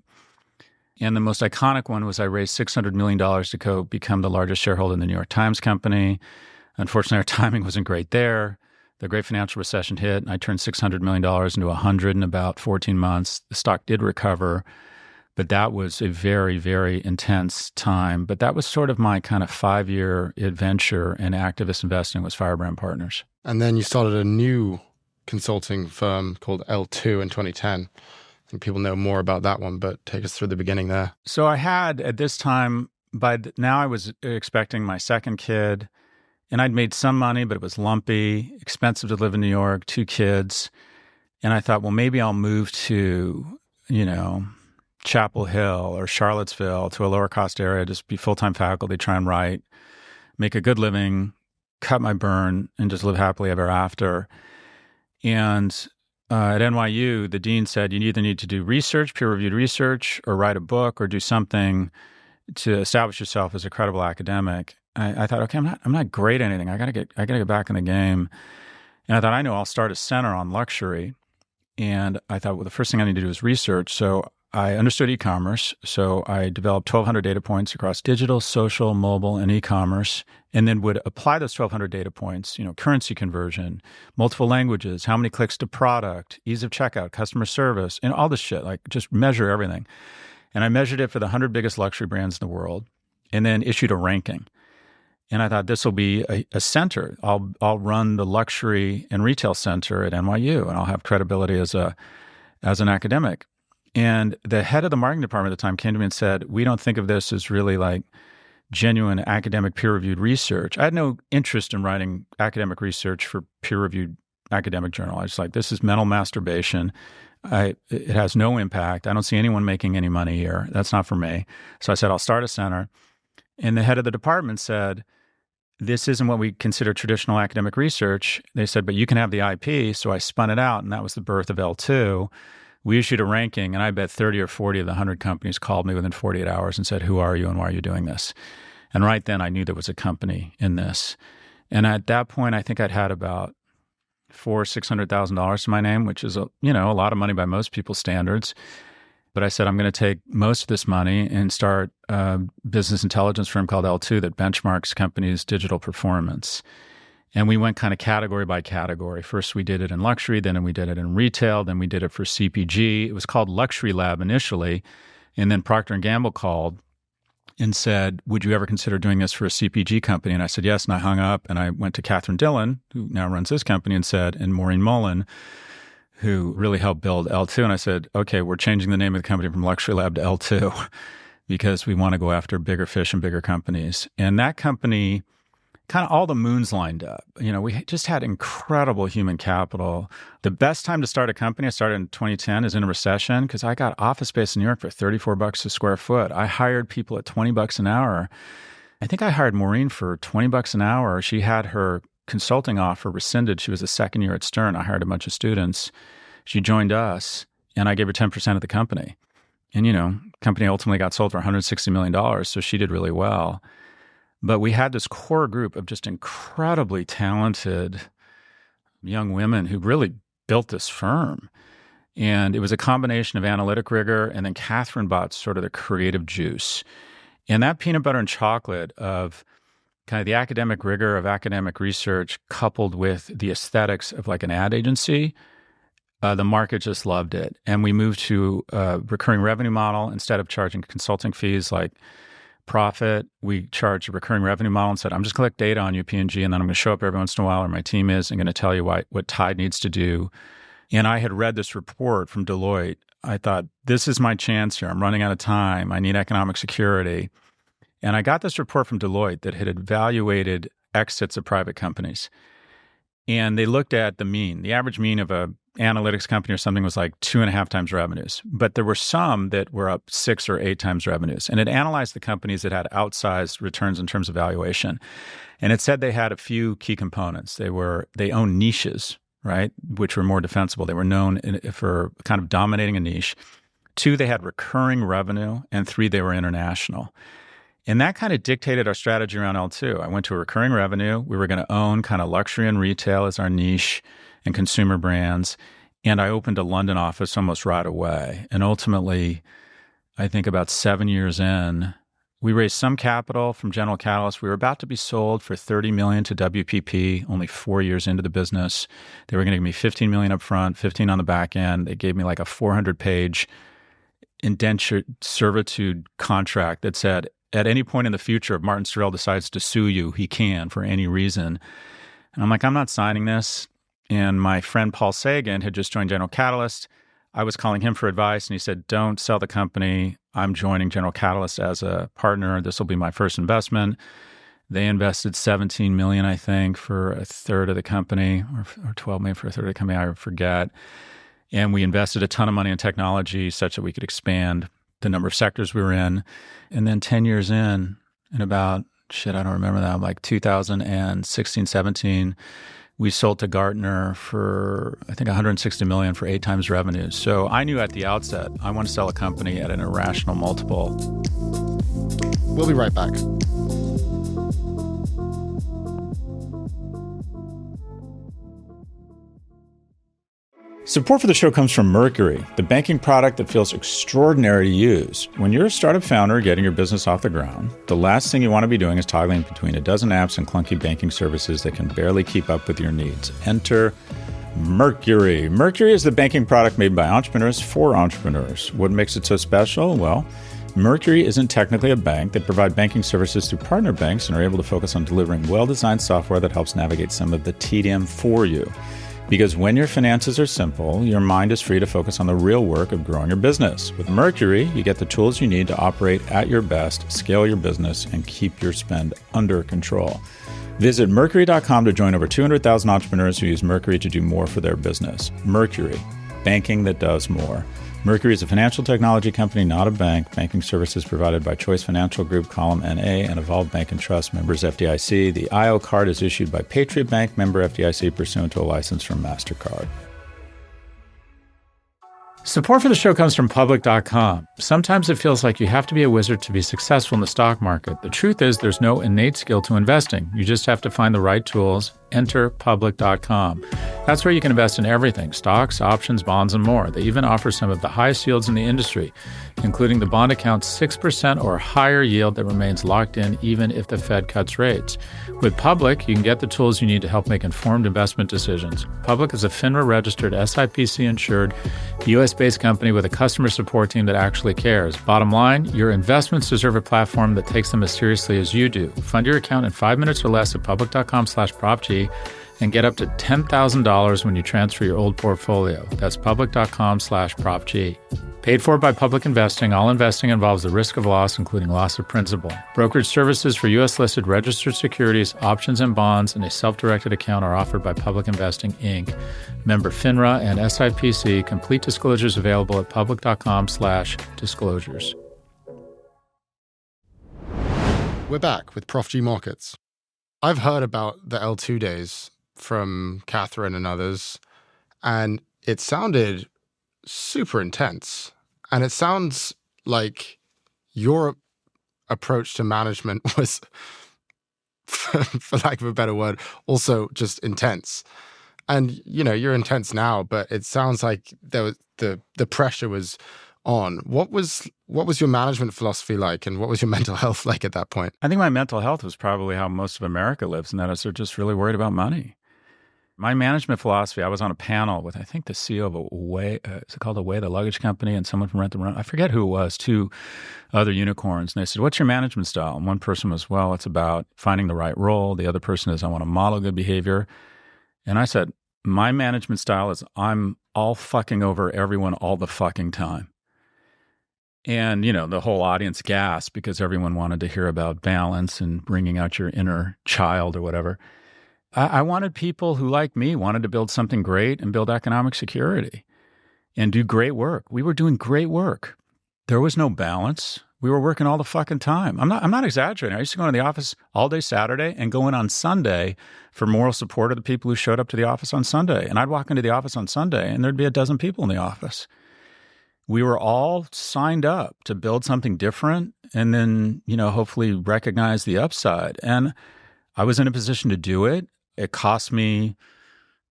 And the most iconic one was I raised $600 million to become the largest shareholder in the New York Times Company. Unfortunately, our timing wasn't great there. The great financial recession hit, and I turned $600 million into $100 in about 14 months. The stock did recover, but that was a very, very intense time. But that was sort of my kind of 5-year adventure in activist investing was Firebrand Partners. And then you started a new consulting firm called L2 in 2010. I think people know more about that one, but take us through the beginning there. So I had, at this time, now I was expecting my second kid. And I'd made some money, but it was lumpy, expensive to live in New York, 2 kids. And I thought, well, maybe I'll move to, Chapel Hill or Charlottesville to a lower cost area, just be full-time faculty, try and write, make a good living, cut my burn, and just live happily ever after. And at NYU, the dean said, you either need to do research, peer-reviewed research, or write a book or do something to establish yourself as a credible academic. I thought, okay, I'm not great at anything. I gotta get back in the game. And I thought, I know I'll start a center on luxury. And I thought, well, the first thing I need to do is research. So I understood e-commerce. So I developed 1,200 data points across digital, social, mobile, and e-commerce, and then would apply those 1,200 data points, currency conversion, multiple languages, how many clicks to product, ease of checkout, customer service, and all this shit, like just measure everything. And I measured it for the 100 biggest luxury brands in the world and then issued a ranking. And I thought this will be a center. I'll run the luxury and retail center at NYU, and I'll have credibility as an academic. And the head of the marketing department at the time came to me and said, we don't think of this as really like genuine academic peer-reviewed research. I had no interest in writing academic research for peer-reviewed academic journal. I was like, this is mental masturbation. It has no impact. I don't see anyone making any money here. That's not for me. So I said, I'll start a center. And the head of the department said, this isn't what we consider traditional academic research. They said, but you can have the IP. So I spun it out, and that was the birth of L2. We issued a ranking, and I bet 30 or 40 of the 100 companies called me within 48 hours and said, who are you and why are you doing this? And right then I knew there was a company in this. And at that point, I think I'd had about $600,000 to my name, which is a lot of money by most people's standards. But I said, I'm going to take most of this money and start a business intelligence firm called L2 that benchmarks companies' digital performance. And we went kind of category by category. First, we did it in luxury, then we did it in retail, then we did it for CPG. It was called Luxury Lab initially. And then Procter & Gamble called and said, would you ever consider doing this for a CPG company? And I said, yes. And I hung up and I went to Catherine Dillon, who now runs this company, and said, and Maureen Mullen, who really helped build L2. And I said, okay, we're changing the name of the company from Luxury Lab to L2 because we want to go after bigger fish and bigger companies. And that company, kind of all the moons lined up. We just had incredible human capital. The best time to start a company, I started in 2010, is in a recession because I got office space in New York for $34 a square foot. I hired people at $20 an hour. I think I hired Maureen for $20 an hour. She had her consulting offer rescinded. She was a second year at Stern. I hired a bunch of students. She joined us, and I gave her 10% of the company. And, company ultimately got sold for $160 million, so she did really well. But we had this core group of just incredibly talented young women who really built this firm. And it was a combination of analytic rigor, and then Catherine brought sort of the creative juice. And that peanut butter and chocolate of kind of the academic rigor of academic research coupled with the aesthetics of like an ad agency, the market just loved it. And we moved to a recurring revenue model. Instead of charging consulting fees like profit, we charged a recurring revenue model and said, I'm just collect data on you, P&G, and then I'm going to show up every once in a while, or my team is, and going to tell you what Tide needs to do. And I had read this report from Deloitte. I thought, this is my chance here. I'm running out of time. I need economic security. And I got this report from Deloitte that had evaluated exits of private companies. And they looked at the mean. The average mean of a analytics company or something was like 2.5 times revenues. But there were some that were up 6 or 8 times revenues. And it analyzed the companies that had outsized returns in terms of valuation. And it said they had a few key components. They owned niches, right, which were more defensible. They were known for kind of dominating a niche. 2, they had recurring revenue. And 3, they were international. And that kind of dictated our strategy around L2. I went to a recurring revenue. We were going to own kind of luxury and retail as our niche and consumer brands. And I opened a London office almost right away. And ultimately, I think about 7 years in, we raised some capital from General Catalyst. We were about to be sold for $30 million to WPP, only 4 years into the business. They were going to give me $15 million up front, $15 million on the back end. They gave me like a 400-page indentured servitude contract that said, at any point in the future, if Martin Sorrell decides to sue you, he can for any reason. And I'm like, I'm not signing this. And my friend Paul Sagan had just joined General Catalyst. I was calling him for advice, and he said, don't sell the company. I'm joining General Catalyst as a partner. This will be my first investment. They invested $17 million, I think, for a third of the company, or $12 million for a third of the company, I forget. And we invested a ton of money in technology such that we could expand the number of sectors we were in. And then 10 years in about, I don't remember that, like 2016, 17, we sold to Gartner for, I think, $160 million for 8 times revenues. So I knew at the outset, I want to sell a company at an irrational multiple. We'll be right back. Support for the show comes from Mercury, the banking product that feels extraordinary to use. When you're a startup founder getting your business off the ground, the last thing you want to be doing is toggling between a dozen apps and clunky banking services that can barely keep up with your needs. Enter Mercury. Mercury is the banking product made by entrepreneurs for entrepreneurs. What makes it so special? Well, Mercury isn't technically a bank. They provide banking services through partner banks and are able to focus on delivering well-designed software that helps navigate some of the tedium for you. Because when your finances are simple, your mind is free to focus on the real work of growing your business. With Mercury, you get the tools you need to operate at your best, scale your business, and keep your spend under control. Visit Mercury.com to join over 200,000 entrepreneurs who use Mercury to do more for their business. Mercury, banking that does more. Mercury is a financial technology company, not a bank. Banking services provided by Choice Financial Group, Column NA, and Evolve Bank and Trust, members FDIC. The IO card is issued by Patriot Bank, member FDIC, pursuant to a license from MasterCard. Support for the show comes from Public.com. Sometimes it feels like you have to be a wizard to be successful in the stock market. The truth is there's no innate skill to investing. You just have to find the right tools. Enter Public.com. That's where you can invest in everything: stocks, options, bonds, and more. They even offer some of the highest yields in the industry, including the bond account's 6% or higher yield that remains locked in even if the Fed cuts rates. With Public, you can get the tools you need to help make informed investment decisions. Public is a FINRA-registered, SIPC-insured, U.S.-based company with a customer support team that actually cares. Bottom line, your investments deserve a platform that takes them as seriously as you do. Fund your account in 5 minutes or less at Public.com/Prof G and get up to $10,000 when you transfer your old portfolio. That's Public.com/Prof G. Paid for by Public Investing, all investing involves the risk of loss, including loss of principal. Brokerage services for U.S.-listed registered securities, options and bonds, and a self-directed account are offered by Public Investing, Inc., member FINRA and SIPC. Complete disclosures available at Public.com/disclosures. We're back with Prof G Markets. I've heard about the L2 days from Catherine and others, and it sounded super intense. And it sounds like your approach to management was, for lack of a better word, also just intense. And, you know, you're intense now, but it sounds like there was the pressure was on. What was your management philosophy like, and what was your mental health like at that point? I think my mental health was probably how most of America lives, and that is they're just really worried about money. My management philosophy, I was on a panel with, I think, the CEO of Away, is it called Away, the luggage company, and someone from Rent the Run. I forget who it was, two other unicorns. And they said, what's your management style? And one person was, well, it's about finding the right role. The other person is, I want to model good behavior. And I said, my management style is I'm all fucking over everyone all the fucking time. And, you know, the whole audience gasped because everyone wanted to hear about balance and bringing out your inner child or whatever. I wanted people who, like me, wanted to build something great and build economic security and do great work. We were doing great work. There was no balance. We were working all the fucking time. I'm not exaggerating. I used to go into the office all day Saturday and go in on Sunday for moral support of the people who showed up to the office on Sunday. And I'd walk into the office on Sunday and there'd be a dozen people in the office. We were all signed up to build something different and then, you know, hopefully recognize the upside. And I was in a position to do it. It cost me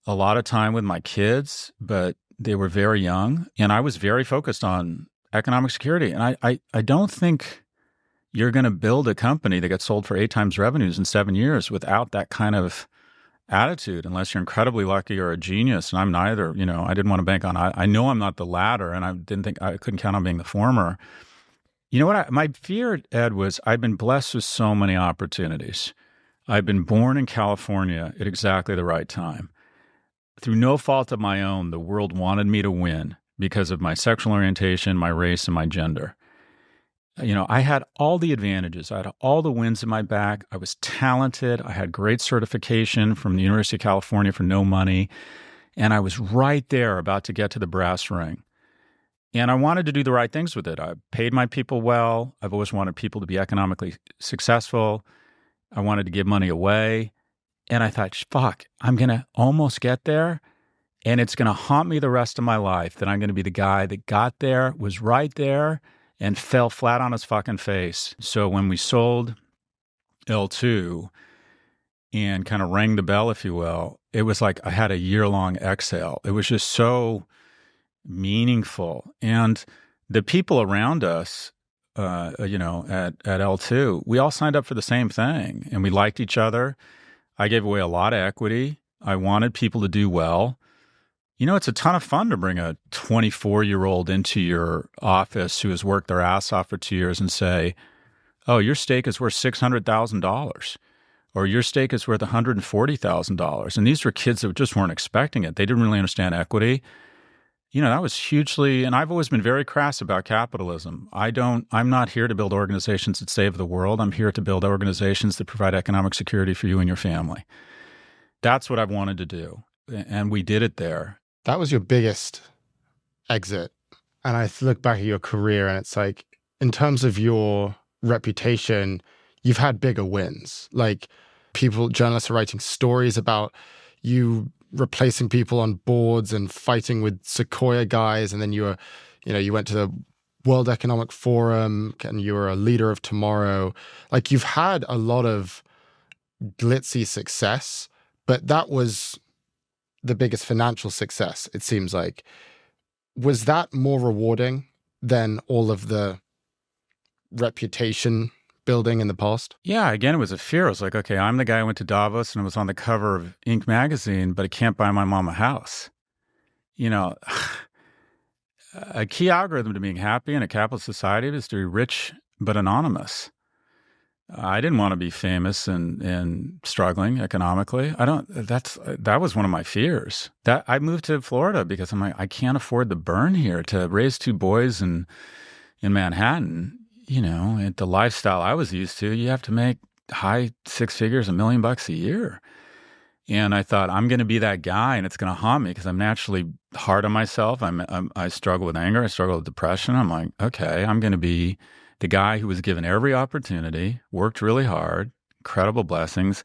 a lot of time with my kids, but they were very young. And I was very focused on economic security. And I don't think you're going to build a company that gets sold for 8 times revenues in 7 years without that kind of attitude, unless you're incredibly lucky or a genius. And I'm neither. You know, I didn't want to bank on, I know I'm not the latter, and I couldn't count on being the former. You know what? My fear, Ed, was I've been blessed with so many opportunities. I've been born in California at exactly the right time. Through no fault of my own, the world wanted me to win because of my sexual orientation, my race, and my gender. You know, I had all the advantages. I had all the wins in my back. I was talented. I had great certification from the University of California for no money. And I was right there about to get to the brass ring. And I wanted to do the right things with it. I paid my people well. I've always wanted people to be economically successful. I wanted to give money away. And I thought, fuck, I'm going to almost get there. And it's going to haunt me the rest of my life that I'm going to be the guy that got there, was right there, and fell flat on his fucking face. So when we sold L2 and kind of rang the bell, if you will, it was like I had a year-long exhale. It was just so meaningful. And the people around us, you know, at L2, we all signed up for the same thing, and we liked each other. I gave away a lot of equity. I wanted people to do well. You know, it's a ton of fun to bring a 24-year-old into your office who has worked their ass off for 2 years and say, oh, your stake is worth $600,000. or your steak is worth $140,000. And these were kids that just weren't expecting it. They didn't really understand equity. That was hugely, and I've always been very crass about capitalism. I'm not here to build organizations that save the world. I'm here to build organizations that provide economic security for you and your family. That's what I've wanted to do. And we did it there. That was your biggest exit. And I look back at your career and it's like, in terms of your reputation, you've had bigger wins. Like journalists are writing stories about you replacing people on boards and fighting with Sequoia guys. And then you went to the World Economic Forum and you were a leader of tomorrow. Like you've had a lot of glitzy success, but that was the biggest financial success, it seems like. Was that more rewarding than all of the reputation building in the past? Yeah, again, it was a fear. I was like, okay, I'm the guy who went to Davos and was on the cover of Inc. magazine, but I can't buy my mom a house. A key algorithm to being happy in a capitalist society is to be rich but anonymous. I didn't want to be famous and struggling economically. That was one of my fears. That I moved to Florida because I'm like, I can't afford the burn here to raise two boys in Manhattan. At the lifestyle I was used to, you have to make high six figures, $1 million a year. And I thought, I'm going to be that guy and it's going to haunt me because I'm naturally hard on myself. I struggle with anger. I struggle with depression. I'm like, okay, I'm going to be the guy who was given every opportunity, worked really hard, incredible blessings,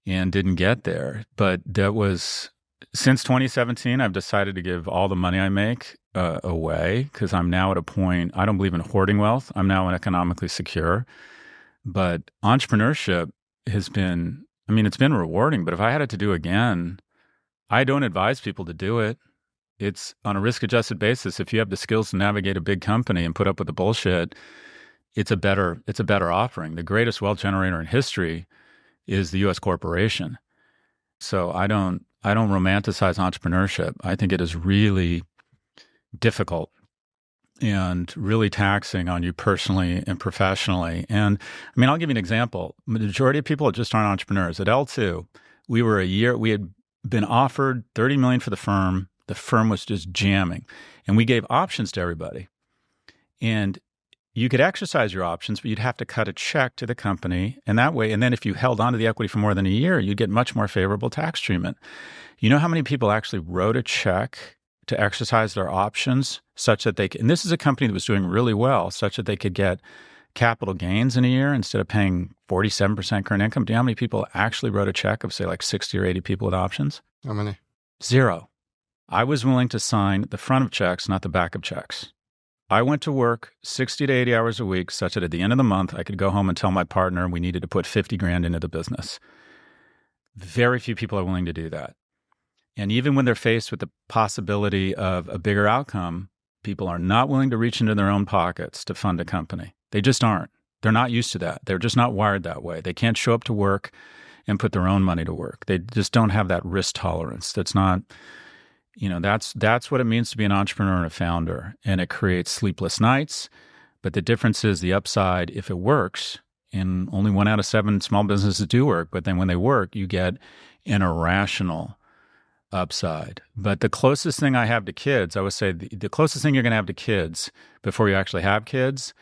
and didn't get there. But that was, since 2017, I've decided to give all the money I make away because I'm now at a point, I don't believe in hoarding wealth. I'm now economically secure. But entrepreneurship has been, it's been rewarding, but if I had it to do again, I don't advise people to do it. It's on a risk-adjusted basis. If you have the skills to navigate a big company and put up with the bullshit, it's a better offering. The greatest wealth generator in history is the U.S. corporation. So I don't romanticize entrepreneurship. I think it is really difficult and really taxing on you personally and professionally. And I'll give you an example. The majority of people just aren't entrepreneurs. At L2, we had been offered $30 million for the firm. The firm was just jamming. And we gave options to everybody. And you could exercise your options, but you'd have to cut a check to the company. And that way, and then if you held onto the equity for more than a year, you'd get much more favorable tax treatment. You know how many people actually wrote a check to exercise their options such that they could, and this is a company that was doing really well, such that they could get capital gains in a year instead of paying 47% current income. Do you know how many people actually wrote a check of, say, like 60 or 80 people with options? How many? 0. I was willing to sign the front of checks, not the back of checks. I went to work 60 to 80 hours a week such that at the end of the month, I could go home and tell my partner we needed to put 50 grand into the business. Very few people are willing to do that. And even when they're faced with the possibility of a bigger outcome, people are not willing to reach into their own pockets to fund a company. They just aren't. They're not used to that. They're just not wired that way. They can't show up to work and put their own money to work. They just don't have that risk tolerance. That's not... that's what it means to be an entrepreneur and a founder. And it creates sleepless nights. But the difference is the upside, if it works, and only 1 out of 7 small businesses do work, but then when they work, you get an irrational upside. But the closest thing I have to kids, I would say the closest thing you're going to have to kids before you actually have kids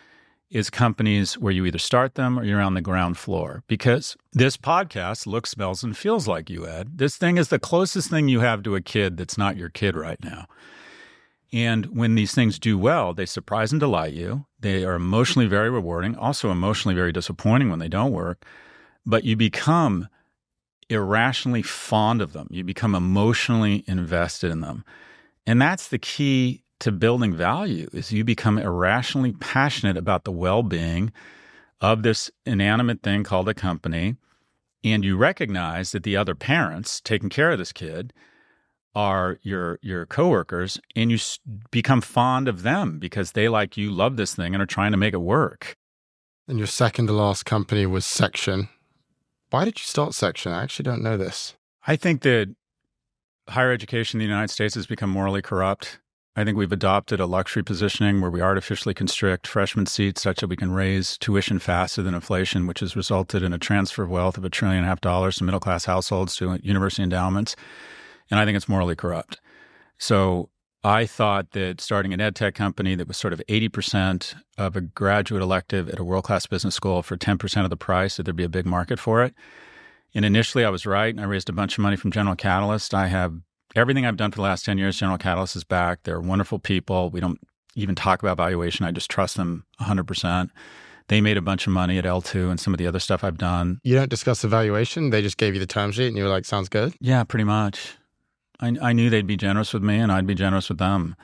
is companies where you either start them or you're on the ground floor. Because this podcast looks, smells, and feels like you, Ed. This thing is the closest thing you have to a kid that's not your kid right now. And when these things do well, they surprise and delight you. They are emotionally very rewarding, also emotionally very disappointing when they don't work. But you become irrationally fond of them. You become emotionally invested in them. And that's the key to building value, is you become irrationally passionate about the well-being of this inanimate thing called a company. And you recognize that the other parents taking care of this kid are your coworkers, and you become fond of them because they, like you, love this thing and are trying to make it work. And your second to last company was Section. Why did you start Section? I actually don't know this. I think that higher education in the United States has become morally corrupt. I think we've adopted a luxury positioning where we artificially constrict freshman seats such that we can raise tuition faster than inflation, which has resulted in a transfer of wealth of $1.5 trillion from middle-class households to university endowments. And I think it's morally corrupt. So I thought that starting an ed tech company that was sort of 80% of a graduate elective at a world-class business school for 10% of the price, that there'd be a big market for it. And initially I was right, and I raised a bunch of money from General Catalyst. I have everything I've done for the last 10 years, General Catalyst is back. They're wonderful people. We don't even talk about valuation. I just trust them 100%. They made a bunch of money at L2 and some of the other stuff I've done. You don't discuss the valuation? They just gave you the term sheet and you were like, sounds good? Yeah, pretty much. I knew they'd be generous with me and I'd be generous with them.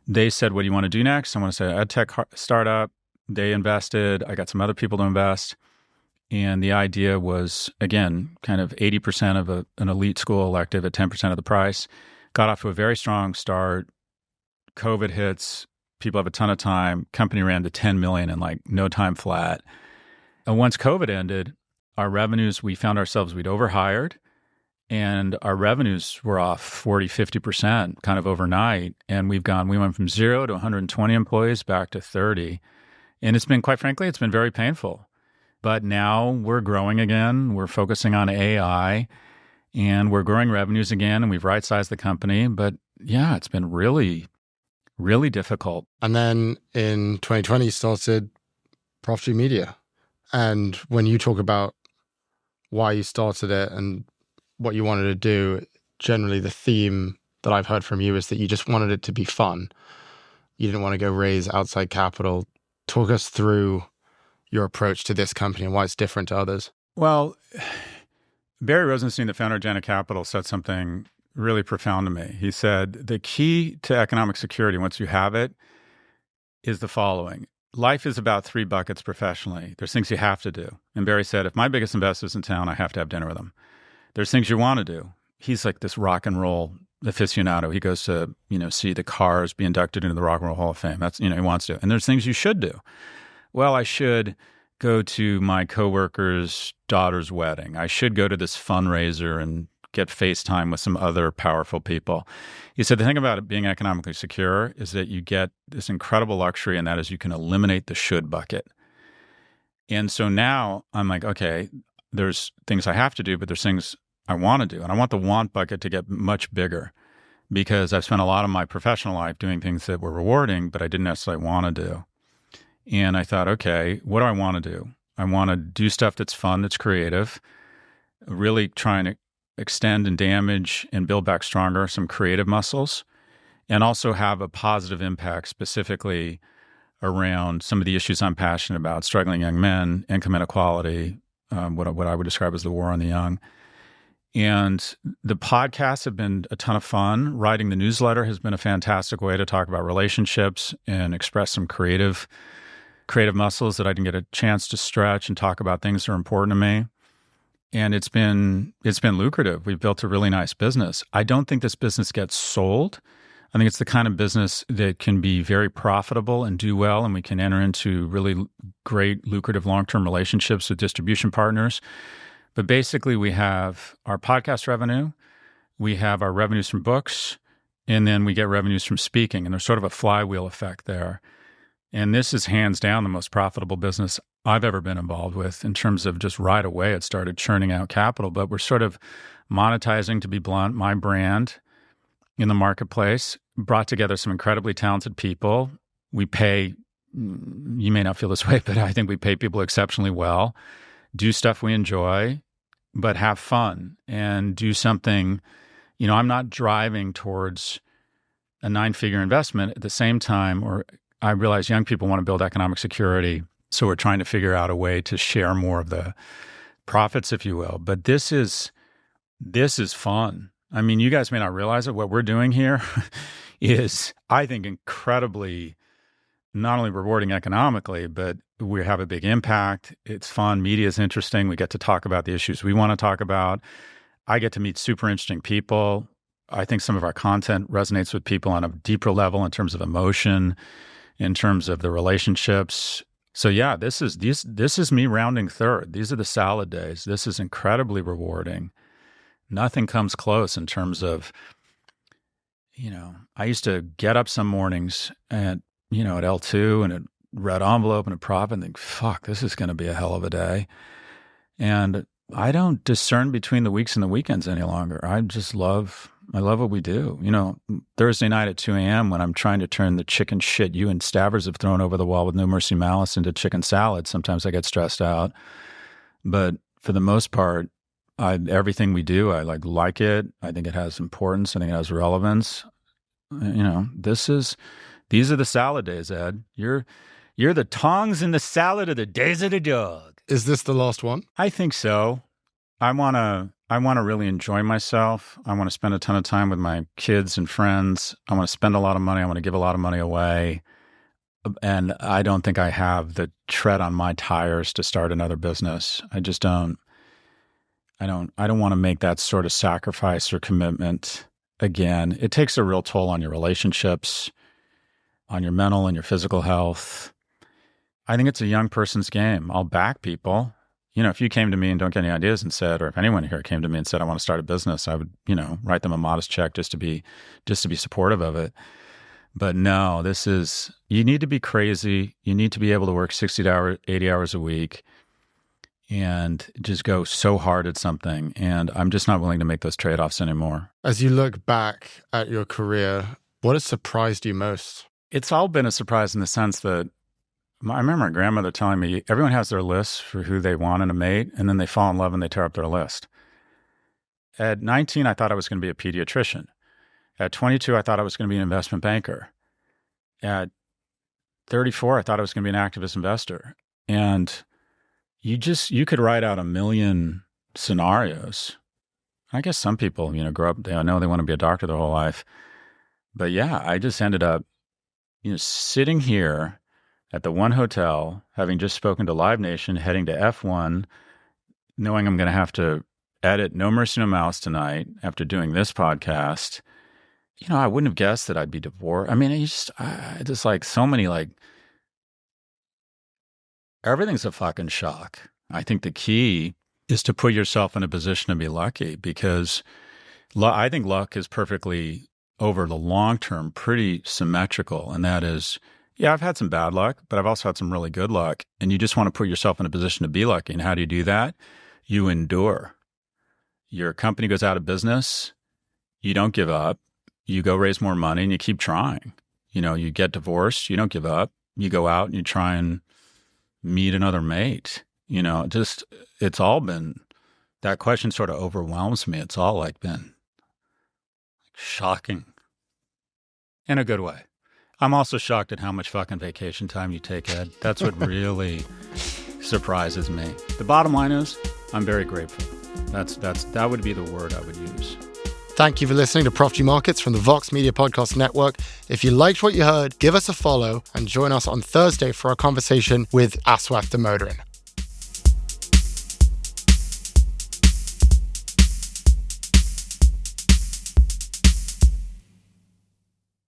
They said, what do you want to do next? I want to say ed tech startup. They invested. I got some other people to invest. And the idea was, again, kind of 80% of an elite school elective at 10% of the price. Got off to a very strong start. COVID hits. People have a ton of time. Company ran to 10 million in like no time flat. And once COVID ended, our revenues, we found ourselves, we'd overhired. And our revenues were off 40, 50% kind of overnight. And we went from 0 to 120 employees back to 30. And it's been, quite frankly, it's been very painful. But now we're growing again. We're focusing on AI and we're growing revenues again and we've right-sized the company. But yeah, it's been really, really difficult. And then in 2020, you started Prof G Media. And when you talk about why you started it and what you wanted to do, generally the theme that I've heard from you is that you just wanted it to be fun. You didn't want to go raise outside capital. Talk us through your approach to this company and why it's different to others. Well, Barry Rosenstein, the founder of Jana Capital, said something really profound to me. He said, the key to economic security, once you have it, is the following. Life is about 3 buckets professionally. There's things you have to do. And Barry said, if my biggest investor's in town, I have to have dinner with them. There's things you want to do. He's like this rock and roll aficionado. He goes to, see the Cars be inducted into the Rock and Roll Hall of Fame. That's, he wants to. And there's things you should do. Well, I should go to my coworker's daughter's wedding. I should go to this fundraiser and get FaceTime with some other powerful people. He said the thing about it being economically secure is that you get this incredible luxury, and that is you can eliminate the should bucket. And so now I'm like, okay, there's things I have to do, but there's things I want to do. And I want the want bucket to get much bigger because I've spent a lot of my professional life doing things that were rewarding, but I didn't necessarily want to do. And I thought, okay, what do I want to do? I want to do stuff that's fun, that's creative, really trying to extend and damage and build back stronger some creative muscles, and also have a positive impact specifically around some of the issues I'm passionate about, struggling young men, income inequality, what I would describe as the war on the young. And the podcasts have been a ton of fun. Writing the newsletter has been a fantastic way to talk about relationships and express some creative muscles that I didn't get a chance to stretch and talk about things that are important to me. And it's been lucrative. We've built a really nice business. I don't think this business gets sold. I think it's the kind of business that can be very profitable and do well, and we can enter into really great, lucrative long-term relationships with distribution partners. But basically, we have our podcast revenue, we have our revenues from books, and then we get revenues from speaking. And there's sort of a flywheel effect there. And this is hands down the most profitable business I've ever been involved with in terms of just right away it started churning out capital. But we're sort of monetizing, to be blunt, my brand in the marketplace, brought together some incredibly talented people. We pay, you may not feel this way, but I think we pay people exceptionally well, do stuff we enjoy, but have fun and do something. I'm not driving towards a 9-figure investment at the same time, or I realize young people want to build economic security. So we're trying to figure out a way to share more of the profits, if you will. But this is fun. I mean, you guys may not realize it. What we're doing here is, I think, incredibly not only rewarding economically, but we have a big impact. It's fun. Media is interesting. We get to talk about the issues we want to talk about. I get to meet super interesting people. I think some of our content resonates with people on a deeper level in terms of emotion, in terms of the relationships. So yeah, this is me rounding third. These are the salad days. This is incredibly rewarding. Nothing comes close in terms of, I used to get up some mornings at L2 and at Red Envelope and a Prop and think, fuck, this is going to be a hell of a day. And I don't discern between the weeks and the weekends any longer. I love what we do. Thursday night at 2 a.m. when I'm trying to turn the chicken shit you and Stavers have thrown over the wall with No Mercy Malice into chicken salad, sometimes I get stressed out. But for the most part, everything we do, I like it. I think it has importance. I think it has relevance. These are the salad days, Ed. You're the tongs in the salad of the days of the dog. Is this the last one? I think so. I want to really enjoy myself. I want to spend a ton of time with my kids and friends. I want to spend a lot of money. I want to give a lot of money away. And I don't think I have the tread on my tires to start another business. I just don't. I don't want to make that sort of sacrifice or commitment again. It takes a real toll on your relationships, on your mental and your physical health. I think it's a young person's game. I'll back people. If you came to me and don't get any ideas and said, or if anyone here came to me and said, I want to start a business, I would, write them a modest check just to be supportive of it. But no, you need to be crazy. You need to be able to work 60 hours, 80 hours a week and just go so hard at something. And I'm just not willing to make those trade-offs anymore. As you look back at your career, what has surprised you most? It's all been a surprise in the sense that I remember my grandmother telling me everyone has their lists for who they want in a mate, and then they fall in love and they tear up their list. At 19, I thought I was going to be a pediatrician. At 22, I thought I was going to be an investment banker. At 34, I thought I was going to be an activist investor. And you could write out a million scenarios. I guess some people, grow up, they know they want to be a doctor their whole life. But yeah, I just ended up, sitting here at the one hotel, having just spoken to Live Nation, heading to F1, knowing I'm going to have to edit No Mercy No Mouse tonight after doing this podcast. I wouldn't have guessed that I'd be divorced. I mean, I just so many, everything's a fucking shock. I think the key is to put yourself in a position to be lucky, because I think luck is perfectly, over the long term, pretty symmetrical. And that is, yeah, I've had some bad luck, but I've also had some really good luck. And you just want to put yourself in a position to be lucky. And how do you do that? You endure. Your company goes out of business. You don't give up. You go raise more money and you keep trying. You get divorced. You don't give up. You go out and you try and meet another mate. It's all been, that question sort of overwhelms me. It's all been shocking in a good way. I'm also shocked at how much fucking vacation time you take, Ed. That's what really surprises me. The bottom line is, I'm very grateful. That would be the word I would use. Thank you for listening to Prof G Markets from the Vox Media Podcast Network. If you liked what you heard, give us a follow and join us on Thursday for our conversation with Aswath Damodaran.